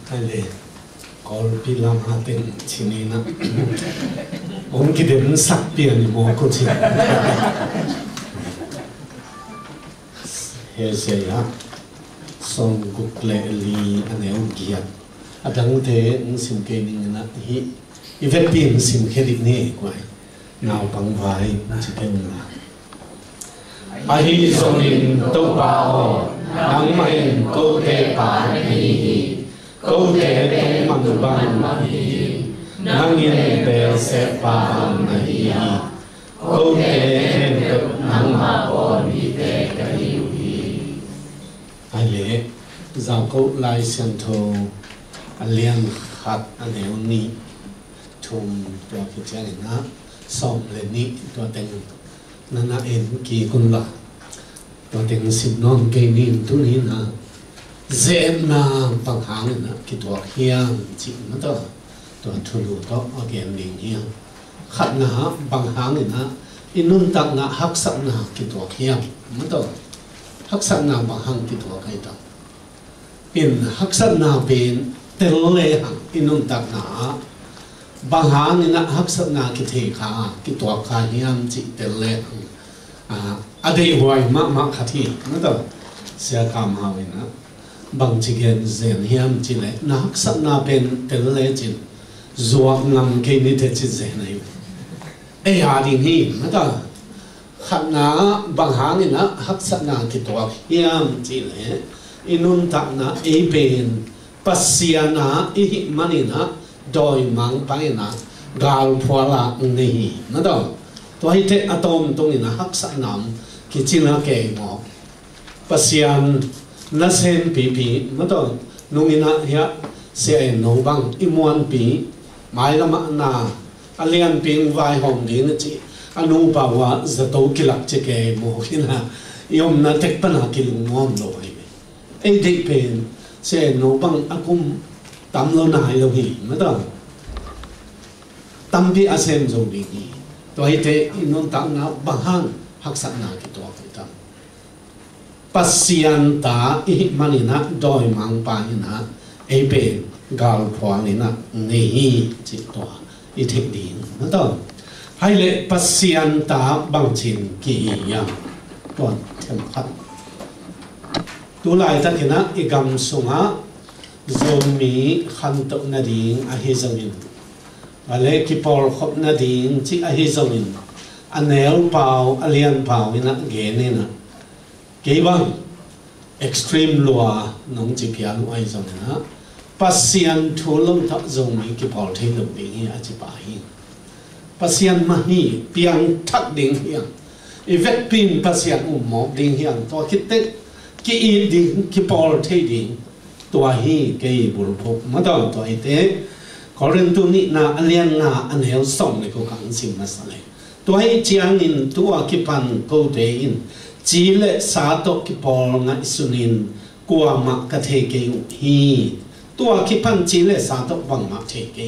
Hale, all pilam hatin chinina. Ông kia dem sắc biển mò cô chi. He say ha, song gục lệ li anh em giat. Adang thế sim kê ninh na hi, ivet pin sim kê đi nè quay. Nào bằng vai chỉ thêm là. Ahi sonin tô bao, nang main câu te pa hi. Câu te tung mang bang hi, nang yên bè sẽ pa bang hi. Câu te thêm cực nang ma bon hi te ka hiu hi. Ai lệ, giao câu lai sen thô, alian khát aneu ni, thum tua ki chang na, som le ni tua teng, nana en ki kun la, tua teng sim non ke ni tu ni na. Dễ na bằng hàng na ki tua hiang chỉ mà to tua thulu to again ning hiang khát na bằng hàng na inun tak na hak sak na ki tua hiang mà to hak sak na bằng hàng ki tua kai ta in hak sak na bên tel le hang inun tak na bằng hàng na hak sak na ki the kha ki tua kha hiang chỉ tel le hang adei hoài ma khathi mà to sia kam ha na bằng chỉ kiện rèn hiam chỉ lệ nát sắc na bên tên lệ chỉ ruột ngầm cái này thì chỉ rèn này ai hà đình hi mà ta khát na bằng hàng này na hắc sắc na cái toa hiam chỉ lệ inun tak na ai bên passia na ai mani na đôi mang bay na gal phua la này mà ta toa hi te atom tung ni na hắc sắc nam cái chỉ là cái ngõ passian na sen pi mà to nung ina ya se no bang imuan pi mai lama na alian ping vai hom ni na chi anu pa wa zato kilak che ke mo kina yom na tek pa na kilung mom lo ai e de pen se no bang akum tam lo na lo hi mà to tam bi asem zo ni to hi te inon tam na bang han hak sak na ki to tam pasian ta i manina doi mang pa ina e pe gal phwa ina nei chi to i thek ding na to hai le pasian ta bang chin ki ya ton them khat tu lai ta kina i gam sunga zomi khan to na ding a hi zamin ale ki por khop na ding chi a hi zamin anel pau alian pau ina ge ne na cái bằng extreme lúa nông chỉ phía lúa ai giống na pasian thu lông thọ giống mấy cái bảo thế lục đỉnh hi chỉ bảo hi pasian mà hi piang thắt đỉnh hiang event pin pasian mọc đỉnh hiang to cái tết cái y đỉnh cái bảo thế đỉnh to hi cái bùn phúc mà đó to thế có人tu ni na alian na anh hiểu sống này có kháng sinh mà sao này to hi chiang in to cái pan câu thế in chỉ lệ sa to ki pol nga isunin kwa ma ka the ke hi tua ki pan chỉ lệ sa to bang ma the ke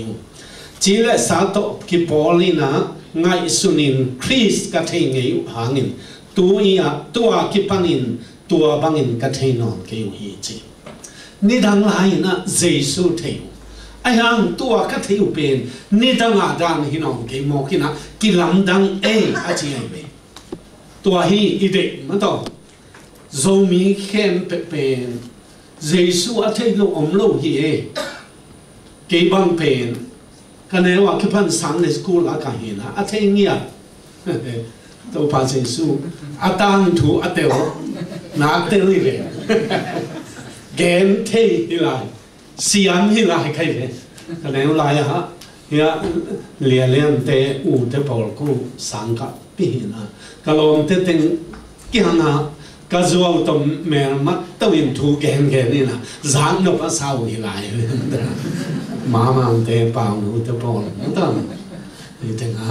chỉ lệ sa to ki polina nga isunin Chris ka the nge hangin tu ia tua ki panin tua bangin ka the non ke hi chi ni dang lai na jesu the ai hang tua ka the pen ni dang a dang hi non ke mo ki na ki lam dang e a chi ai be tua hi ide mà to zomi khem pe pen jesu a thei lo om lo hi e ke bang pen kane wa ke pan sang le school a ka hi na a thei ngia to pa jesu atang thu ateo na te li ve gen thei hi lai siam hi lai kai ve kane lai ha ya lian te u te pol ku sang ka pi na kalom te teng kiana kazual tom mer mat tawin thu gen ni na zang no pa sau hi lai ma te pa nu te pol ta ni te nga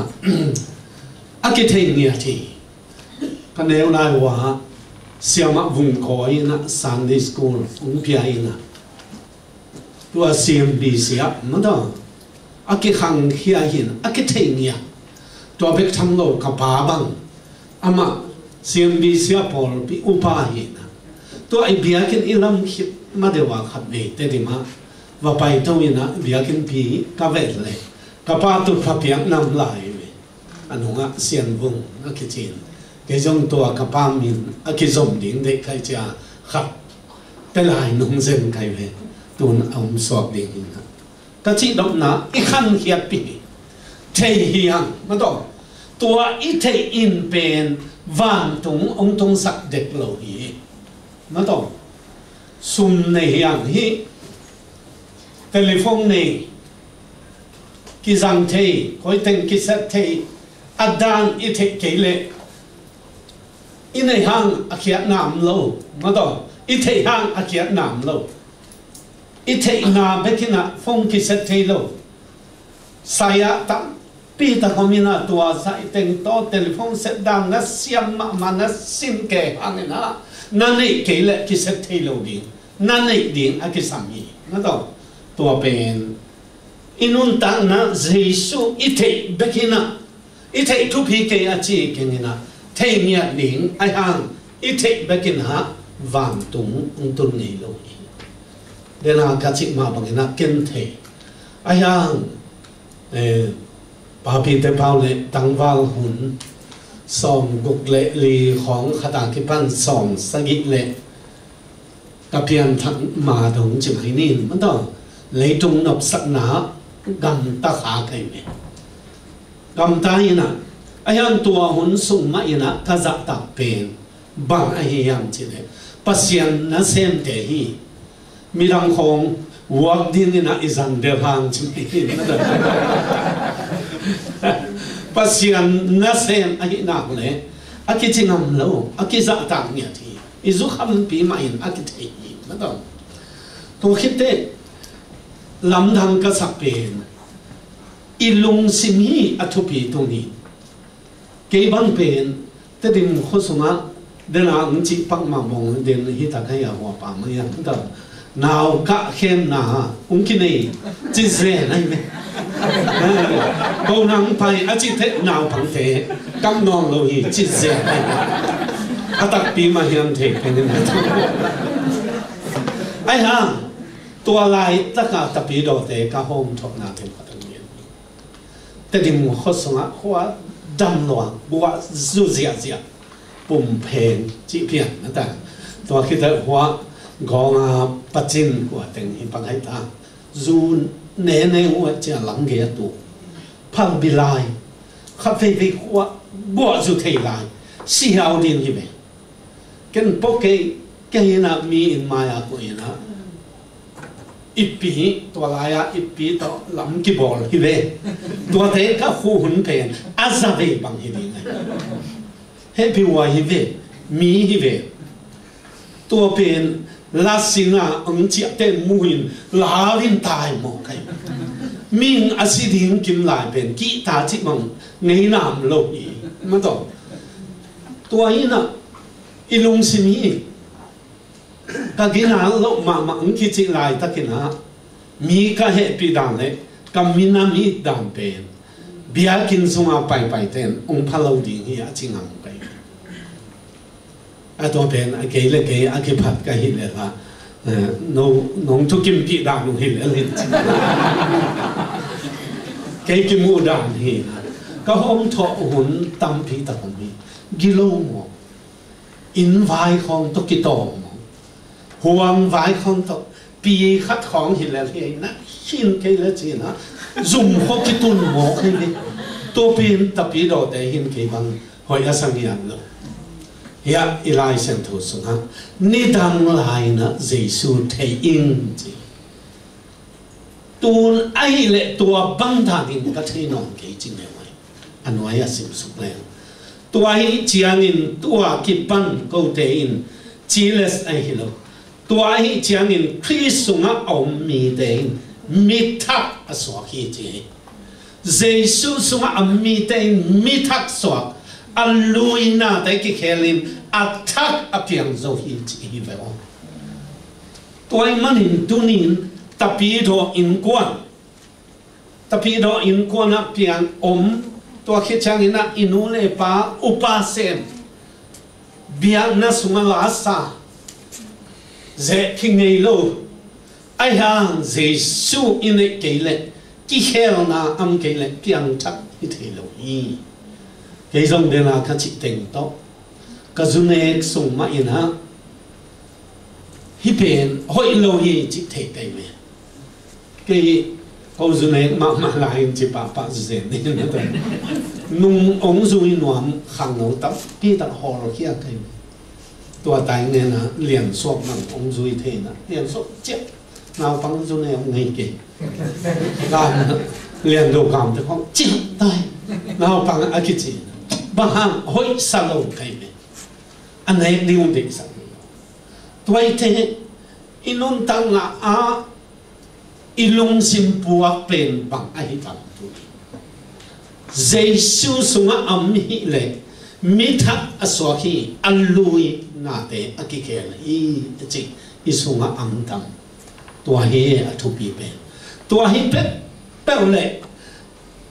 akithe ni ati kaneu lai wa siama vung khoi na Sunday school pia ina tua CMB sia ma da aki khang hia hin akithe ni tua bek tham lo ka pa bang ama CMB sia pol pi upa hi na to ai bia ken ilam khit ma dewa khat ve te di ma và bài tôi na việc kinh phí các vẹt lệ các ba tụt phát hiện nằm lại anh hùng á xiên vùng nó cái chuyện cái dòng tua các ba mình cái dòng điện để khai trả khắp cái lại nông dân cái về tuần ông sọp điện na cái chuyện đó na ít khăn hiệp bị thể hiện mà đó tua ít thể in bên vạn tung ông tung sắc đẹp lâu hi mà đó sum này hiện hi telephone này cái rằng thế coi tên cái set thế adan ít thế cái lệ in này hàng akiat nam lâu mà đó ít thế hàng akiat nam lâu ít thế na bekina phone cái set thế lâu saya tam pi ta komina tua sai tên to telephone set dang na siam mà na sim ke hàng na na này cái lệ cái set thế lâu đi na này điện cái sami mà đó tua pen inun ta na Giêsu ite bekina ite tu pi ke achi kengina thei mia ling ai hang ite bekina vang tung tun nei lo de na ka chi ma bangina ken the ai hang pa pi te pau le tangwal hun som guk le li khong khata ki pan som sagi le ka pian thak ma dong chi mai nin ma do lấy trung nộp sắc ná gầm ta khá cái mẹ gầm ta ina ai ăn tua hun sung mà ina ta dạ tập bền bằng ai ham chỉ đấy pasien na xem thế hi mi răng khong work din ina izan de hang chỉ pasien na xem ai nạc lệ ai cái chỉ ngầm lâu ai cái dạ tập nhỉ thì izu khăm pi mà in ai cái thế hi mà đó tôi khít thế làm thằng cái sắc bền ilung sim hi athupi toni cái băng bền thế thì một số mà để làm chỉ bằng mà mong để hi ta cái hoa pa mà ya đó nào cả khen na cái này chỉ dễ này mẹ câu năng phải chỉ thế nào bằng thế cam non lâu hi chỉ dễ này đặc biệt mà hiện thế cái này ai haตัวลายตะกาตะปีโดเตกะโฮมทอกนาเทมพัตเมียนแต่ดิมขสงะหัวดำหลวงบัวซูเสียปุ่มเพลงจีเพียนนะแต่ตัวคิดแต่หัวกองปัจจินกว่าแต่งหิปังให้ตาซูเนเนหัวจะหลังเกียตัวพังบิลายคาเฟ่หัวบัวสุเทลายสีเอาดินที่เป็นกันพวกเกย์น่ะมีอินมายากุยนะอีปีตัวลายอีปีตัวลำกีบอลฮิเวตัวเด็กก็คู่หุ่นเป็นอาซาเวบังฮิดีไงเฮปิวาฮิเวมีฮิเวตัวเป็นลาสินาอังเจียเต้นมุหินลาวินตายหมดใครมิงอาศิดิงกิมลายเป็นกีตาจิมังไงนามโลกีมาต่อตัวนี้นะอีลุงสิมีก็กินหาโลกมาอังคิดจิลายตะกินหามีก็เหตุปีดังเลยก็มีน้ำมีดังเป็นเบียกินส่งเอาไปเต้นองค์พระเราดีนี่จริงอ่ะไปตัวเป็นเกย์เลยเกย์เกย์ผัดก็เห็นเลยว่าน้องทุกกิมปีดังน้องเห็นเลยเกย์กิมูดังนี่ก็ห้องทอหุ่นตำปีตะคนมีกิโลหมออินไวของตุกิโตห่วงไว้ของตัวปีคัดของเห็นแล้วเองนะชินเกล้จีนะซุ่มเขาคิดตุนหมอกให้เลยตัวปีนตะปีโดแต่เห็นเกบังหอยสังเกตเลยยาอีไลเซนทูสนะนี่ดังไลนะเยซูเทอิงจีตัวไอเละตัวบังทานินก็เทนองเกจริงเลยอันไว้สิมสุกแล้วตัวไอเจียงินตัวกิปันกูเตอินจีเลสไอฮิโลตัวไอ้เจ้าเงินคริสต์มาเอามีเดินมิทักสวกฮีเจเยซูสงเอามีเดินมิทักสวกอัลลุยนาแต่กิเคลินอัทักอภิยังโซฮีเจฮิเวอตัวไอ้มันหินตุนินตะปีโดอินกวนตะปีโดอินกวนอภิยังตัวคิดจังอินะอินูเลปาอุปาเซมเบียนัสงลาซาเจคิงเนโล ai hàng Giêsu in ấy cái lệ cái heo na âm cái lệ cái ăn chắc cái thể lâu y cái dòng đây là các chị tình to cái du này sung mà in ha hi bên hội lâu y chị thể cái mẹ cái câu du này mà lại chỉ bà dễ nên là vậy nung ông du in nuam hàng nấu tắm cái tặng họ rồi kia cáiตัวตายเนี่ยนะเลี้ยงสวบนั่งองค์ซุยเทนะเลี้ยงสวบเจ็บนาวฟังซุเนี่ยไงเก่งการเลี้ยงดูกามแต่ของจิตตายนาวฟังอากิจิบางห้างห้อยสลบใครไหมอันไหนดิวเด็กสักตัวเทอินุนตังอาอิลุงสิมปัวเป็นบางไอ้ตังตัวเจสุสุงอามิเลมิทักอสวาคีอัลลุยนาเตอกิเคลอีจิอิสุงอัมตัมตัวเฮอทุปีเป็นตัวเฮเป็ดเปล่า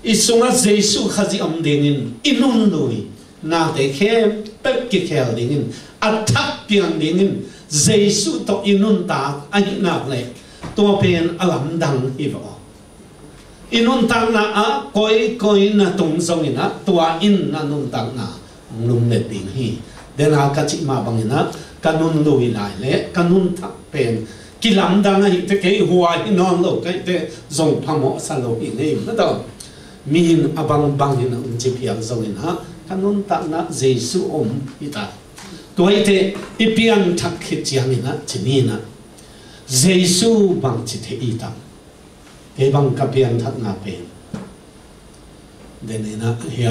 อิสุงเจสุขจิอัมดิงินอินุนลุยนาเตเคเป็ดกิเคลดิงินอัทักเปียงดิงินเจสุตอินุนตาอันนี้นักเลยตัวเป็นอลัมดังอีบออินุนตังนะอะคอยนะตรงทรงอินะตัวอินนะนุนตังนะนุ่มเล็ดปิงฮีเดนากจิมาบังนะกันนุนลุยลายเละกันนุนทักเป็นกิลำดังไอ้เตะเกยหัวไอ้นอนโลกไอ้เตะส่งพมอสโลอินเองนั่นต่อมีนอบังบังนะอุจิเพียงส่งอินะกันนุนตักนะเจสุอมอิตาตัวไอ้เตะอีเปียงทักขิดยังอินะจินีนะเจสุบังจิตอิตาเกบังกับเปียงทักนาเป็นเดนนะเฮีย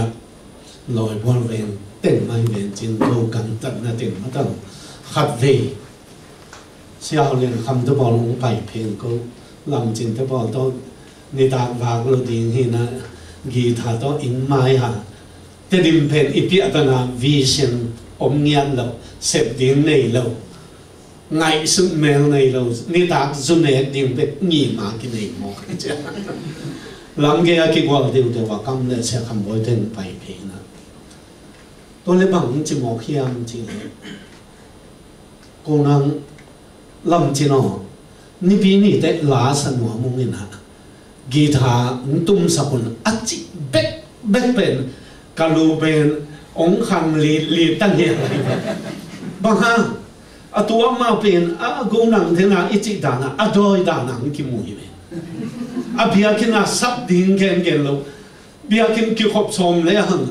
ลอยบนเวงเต็มไม่เวงจินโลกันตัดนะเต็มมาตั้งขัดเวเชี่ยวเรียนคำตะบอลลงไปเพลงก็ลำจินตะบอลต้องในตากวากเราดีนี่นะกีตาร์ต้องอินไม้ฮะแต่ดิมเพลอีพิอัตนาวิเชียนอมเงียนเราเสพดิ้งในเราไงสุดเมลในเราในตากสุนเนดิ้งเป็นงีมากินในหมอกจ้ะหลังเกียร์กี่วันเดียวแต่ว่ากำเนิดเสียคำบ่อยถึงไปเพลงนะตัวเล็บบังจิมอกเฮียมจริงกูนังลำจีนอนี่ปีนี้แต่ลาสันหัวมุงนี่นะกีตาร์ตุ้มสกุลอัจจิเบ็กเป็นกาลูเป็นองคันลีตั้งเหี้ยอะไรบางฮะตัวมาเป็นกูนังเทน่าอิจิดานะดอยดานังกิมุยเป็นเบียกินาสับดิ้งเก่งๆเราเบียกินกิขบสมเลยหัง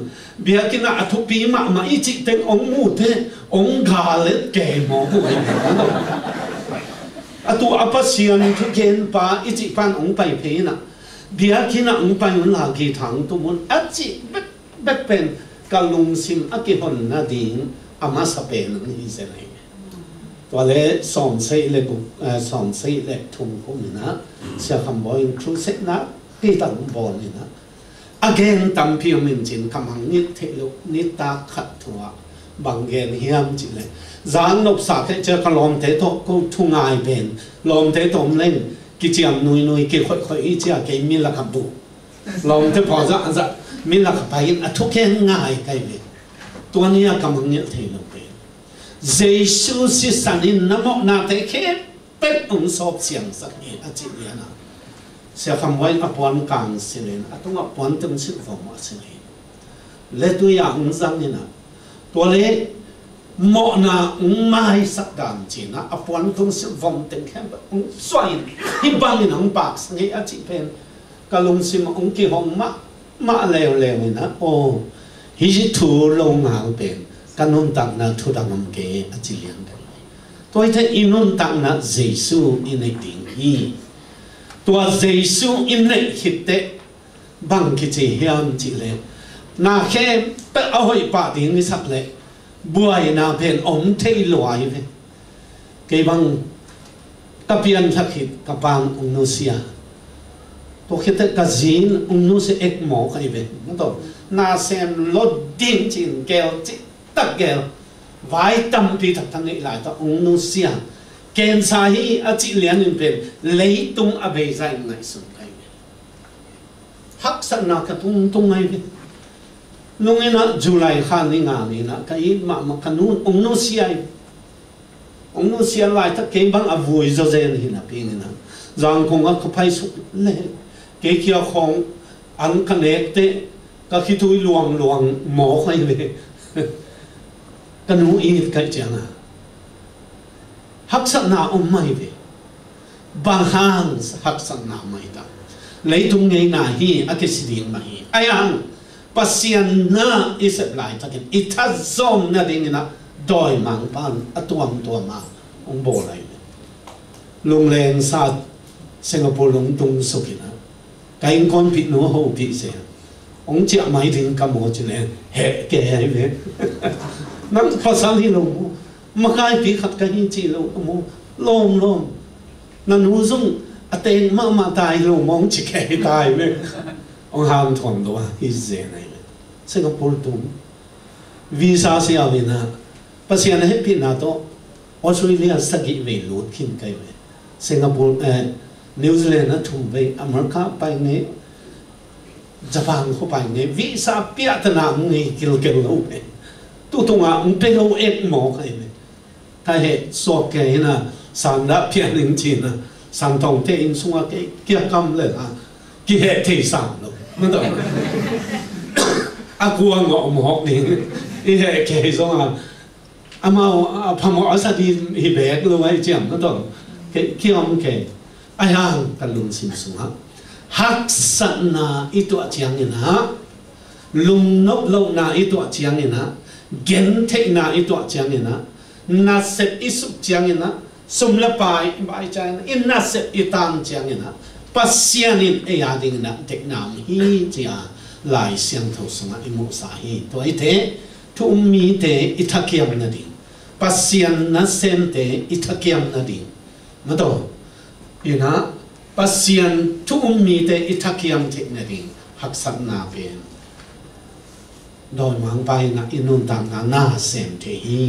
เบียกินาทุกปีมาอิจิเต็งองมูเทองกาเลตเกมองผู้ใหญ่ตัวอภัสยันทุกเกณฑ์ป้าอิจิปันองไปเพน่ะเบียกินาองไปมันหากีถังตัวมันอัจจิเบ็ดเป็นกาลุงซิมอักิฮอนนาดิ้งอามาสเปนนี่เสร็จตัวเล่สอนเสียเล็กสอนเสียเล็กทุ่งพวกนี้นะเสียคำบอกอินครูเซ็ตนะที่ตั้งบอลนี่นะagain ตั้งพิมพ์จินคำหังนิดเทลุนิดตาขัดทัวบางเกณฑ์เฮียมจิเลยจานนกสักเจอขลอมเทโตก็ทุ่งไอเป็นลมเทโตมเล่นกิจยามนุยกิค่อยๆอีเจ้าเกมิลขับบุลมเทพอจะมิลขับไปทุกแค่ง่ายไกลเลยตัวนี้คำหังนิดเทลุเจสุสิสันินน้ำมันนาเตเคเป็ดองศอบเสียงสักเออจิเลียนะเสียคำไว้อภวันกลางสิเลนต้องอภวันตึงสิฟอมสิเลนเล็ตัวอย่างจังนี่นะตัวเล็กหมอนาไม่สักการจีนะอภวันตึงสิฟอมตึงแค่แบบสวยฮิบังนี่นังปากสังเกตจิเป็นกะลุงสิมองกี่ห้องมาเลวนี่นะโอ้ฮิจิทูลงหางเป็นกันนุนตักนะทุดังน้ำเกอจิเลียนกันตัวที่อินุนตักนะเจสุอินในดิ่งฮีตัวเจสุอินในหิตเตบังกิจเฮียมจิเลนาแค่เปเอาไว้ปาดิ่งนี่สักเลยบัวนาเป็นอมเทลอยเป็นเกี่ยบังกับเพียนทักหิตกับบังองนุเซียตัวคิดแต่กับจีนองนุเซียเอกหมอใครเป็นนั่นตัวนาเซมลดดิ่งจินเกลจิตักเกลไว้ตั้มปีทักทั้งนี้หลายตัวองนุเซียเกณฑ์สาฮีอาจิเลียนเป็นเลยตุงอเบยใจไงสุดไงฮักสันนักตุงไงเป็นลุงเอ็นะจุลัยขันนี่งานนี่นะก็ยิ่งมาขนุนองนุเซียหลายถ้าเกี่ยบังอวุยโจเซนหินะพี่นี่นะ rằng cùng các phải sụp lệ cái kia không ăn cái nét thế các khi tôi luồng luồng mỏ hay về cái nụ ít cái chẳng à hắc sắc nào ông mày về bằng hàng hắc sắc nào mày ta lấy tung ngay na hi cái gì đi mà hi ai ăn pasien na isep lại ta cái ít zom na đi na đòi mang pan atuam mà ông bồ lại lùng lên sa Singapore lùng tung sụp na cái con bị nó hậu bị gì ông chị máy thì cầm một chữ này hệ kệ vậy nó phát sáng thì lùng mà cái bị khát cái gì chỉ lùng lom nó nuôi dung tên mà tài lùng mong chỉ kệ tài vậy ông hàng thuần đó cái gì này Singapore tung visa xe về na bác sĩ này hết bị nào đó Australia sẽ bị về lụt kinh cái vậy Singapore New Zealand nó thùng về America bay này Japanเขาไปเนี่ยวิซาเปียตนามึงนี่กิโลเอาไปตู้ตรงอ่ะมึงไปเอาเอ็กหมอกไอ้เนี่ยถ้าเหตุสอบแกนะสันละเพียงหนึ่งจีนะสันตองเตอินสุงอ่ะเกี่ยกำเลยอ่ะกี่เหตุที่สั่งเลยมันต้องกลัวงอหมอกนี่อีเหตุแกส่งอ่ะมาพม่าสัตย์ฮิเบกเลยไว้เจียมมันต้องเกี่ยวมันแกไอ้ห่างกันลุนสิมสุงอ่ะhak sana itu aciang ina lung nop lo na itu aciang ina gen te na itu aciang ina nasep isuk ciang ina sumlapai bai china in nasep itang ciang ina pasianin eyading na teknam hi chia lai siang tho sanga imu sa hi to ite tu mi te itakiam na ding pasian na sem te itakiam na ding mato ina pasien tu mi te itakiam te na ding haksak na pen doi mang pai na inun tang na sem te hi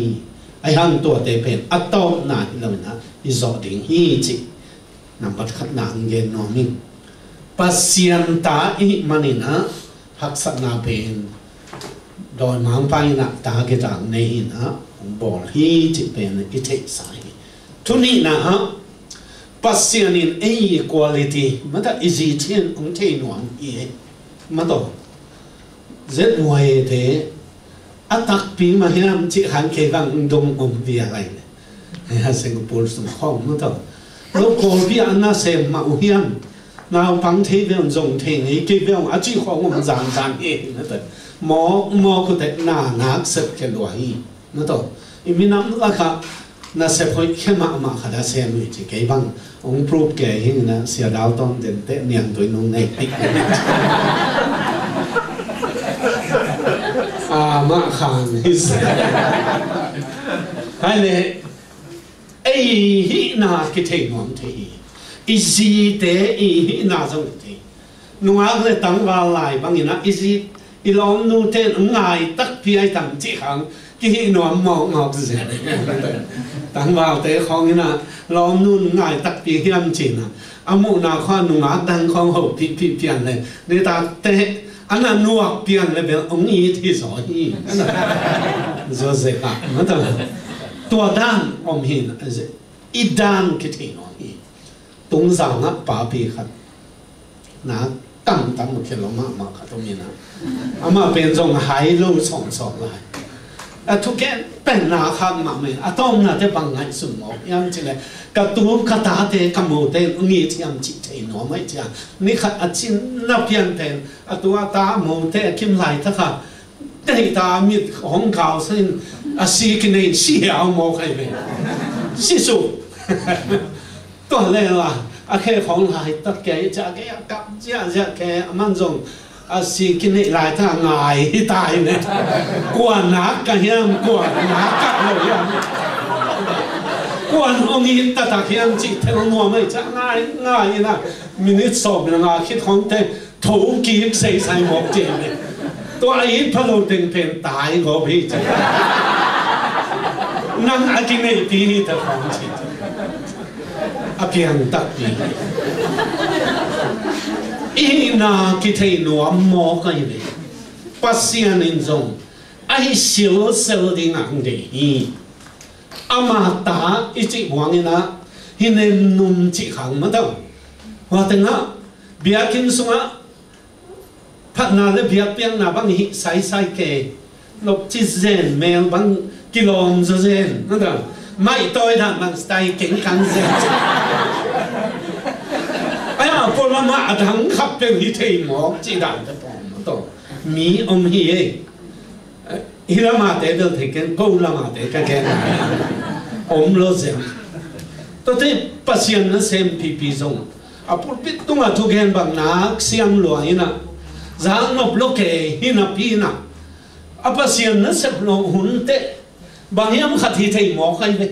ai hang to te pen ato na lo na izo ding hi chi nampat khat na ngen no mi pasien ta i manina haksak na pen doi mang pai na ta ke ta nei na bol hi chi pen ite sai tu ni na ha pasien in equality mata easy chen ong te nuam e mato zet noi te atak pi ma hiam chi han ke gang dong om via lai ha Singapore sum khom mato lo ko bi anna se ma u hiam na pang te ve on zong te ni ke ve on a chi khong om zan e na ta mo ko te na sep ke lo hi mato i minam la kha na se phoi khema ma khada se mi chi ke bang ông prove kể hình là xia đào tom đến tết niệm tuổi nông này mà khang hay là ấy hi na cái thế ngon thế ý gì thế ý na giống thế nung ác là tăng vào lại bằng na ý gì ý lòng nu thế ngài tắc phi ai tăng chỉ hàng cái hi nó mọc gì tăng vào thế không như là lòng nun ngài tắc phi hiểm chỉ na amu na khoan nung ác đang không hậu phi phiền này để ta thế anh là nuộc phiền là việc ông ý thì giỏi hi rồi dễ cả nó thật tua đan ông hin ít đan cái thế nó hi tung rằng á bà bị khát na tăng một cái lỗ mà khát tôm như na mà bên trong hải lâu sòng lại thu cái bên nào khác mà mình tôm là cái bằng ngày sum mọc em chỉ là cái tu cái ta thế cái mồ thế nghĩ thì em chỉ thấy nó mấy chứ ní khát chín nắp pian thế tu ta mồ thế kim lại tất cả đây ta miết hong cao xin xí cái này xí áo mồ cái về xí sụpตัวเลยล่ะแค่ของหายตัดแกจะแกกับจะแกมันจงสิ่งที่นี่หลายทางง่ายตายเนี่ยกวนนักกันยังกวนนักกันเลยยังกวนองค์นี้ตัดเขียนจิตเทงนัวไม่จะง่ายนะมินิสอบนะคิดของเธอถูกกีบใส่หมวกเจนเลยตัวไอ้พะโล้ตึงเป็นตายก็พี่จะนั่งกินในปีนี้แต่ของจิตapiang takpi ina kitay no ammo kaibe pasian in zong ai sil sel ding ang de hi amata ichi wangina hinem num chi khang ma dang hoa tengah biakin sunga phát na le biak piang na bang hi sai ke lok chi zen mel bang kilom zo zen nada mai toi dan bang style keng kang zen aya polama adang khap pe hi thei mo chi dan ta pom to mi hi e hilama te del theken ko lama te ka ke lo zen to te pasien na sem pi zong apur pit tunga tu gen bang nak siam lo ina zang nop loke hina pina apa sian na sep lo hunte bang yam khati thei mo khai ve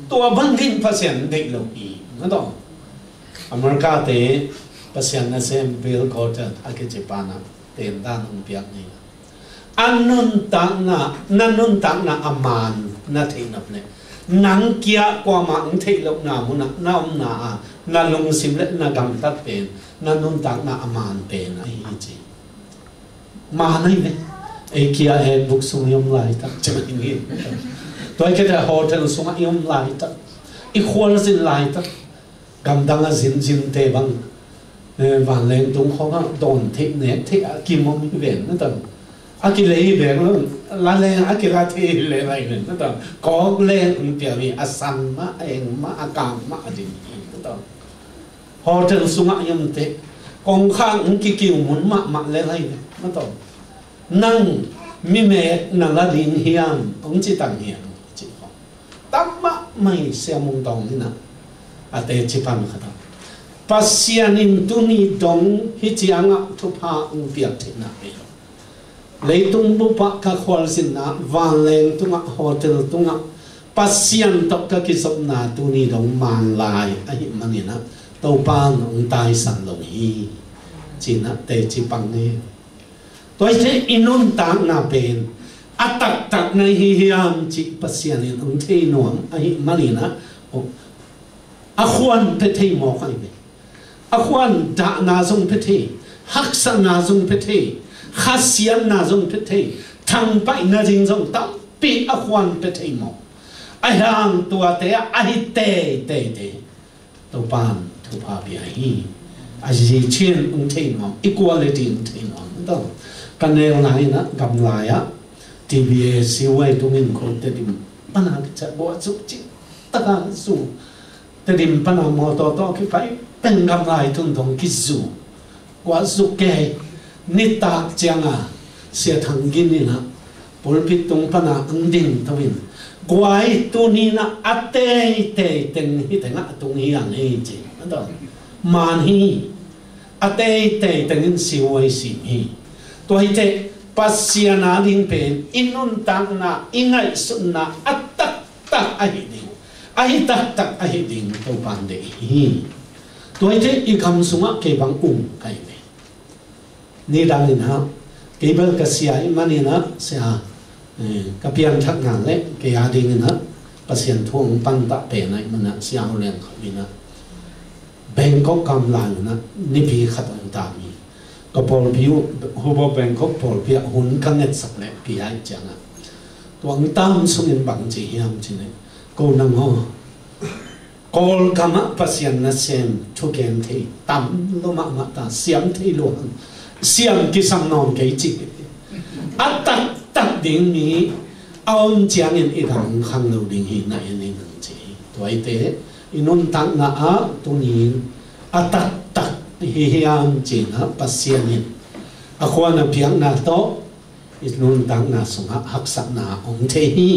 to bang din pasien dei lo i na do America te pasien na sem bill quarter ake Japan ten dan ung piak ni annun tak na aman na thei nap ne nang kia kwa ma ung thei lo na mu na na lung sim le na gam tat pen na nun tak na aman pen ai chi ma nai ve e kia e book sung yom lai tak chama ni toy ke da hotel sung yom lai tak I khol sin lai tak gam dang a zin te bang van leng tung kho ga don the ne the a kim mo mi ven na ta a ki lei be lo la le a ki la the le lai ne na ta ko le un pia mi a san ma eng ma a kam ma a din na ta hotel sung yom te kong khang un ki ki mun ma le lai na ta nang mi me nang la din hiam ong chi tang hiam chi ho tamma mai se mong dong ni na ate chi pan khata pasianin tuni dong hi chianga thu pha ung piak the na pe leitung bu pa ka khwal sin na van leng tunga hotel tunga pasian tok ka ki sop na tuni dong man lai a hi mani na to pan ong tai san lo hi chi na te chi pang ni toy te inun ta na pen atak na hi hiam chi pasianin ong thei nuam a hi mani na a khwan pe thei mo khai be a khwan da na zong pe thei haksa na zong pe thei khasian na zong pe thei thang pai na jing zong tam pi a khwan pe thei mo a hang tua te a hi te to pan thu pa bi hi a ji chen ong thei mo equality ong thei mo to kan ne lai na gam lai a tva siwai tungin ko te dim pana cha bo chu chi ta ka su te dim pana mo to ki pai pen gam lai tung dong ki zu wa zu ke ni tak changa sia thang gin ni na pol pit tung pana ang ding tawin kwai tu ni na ate te ten hi te nga tung hi ang hi chi ando man hi ate te ten siwai si hi to hi te pasiana ding pen inun tang na ingai sun na atak tak ahi ding ahi tak ahi ding to pan de hi to hi te I kam sunga ke bang kai me ni dang in ha ke bal ka sia I mani na sia ka pian thak ngang le ke ya ding na pasien thuang pan ta pe nai mana sia ho len khamina Bangkok kam lan na ni pi khat ang ta mi ka pol piu hobo Bangkok pol pia hun ka net sak le pi ai changa tuang tam sung in bang chi hiam chi ne ko nang ho kol kama pasien na sem thu ken the tam lo ma ta siam the lo siam ki sam non ke chi atak tak ding ni aum chiang in I dang khang lo ding hi na ni nang chi toy te inun tang na a tu ni atak tak hi hiam chi na pasienin a khwana piang na to inun tang na sunga haksa na ong the hi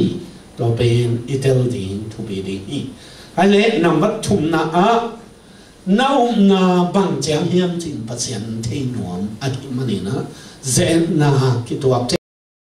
to pen itel din thu bi ding hi ai le number thum na a nau na bang chiang hiam chin pasien the nuam a mani na zen na ki to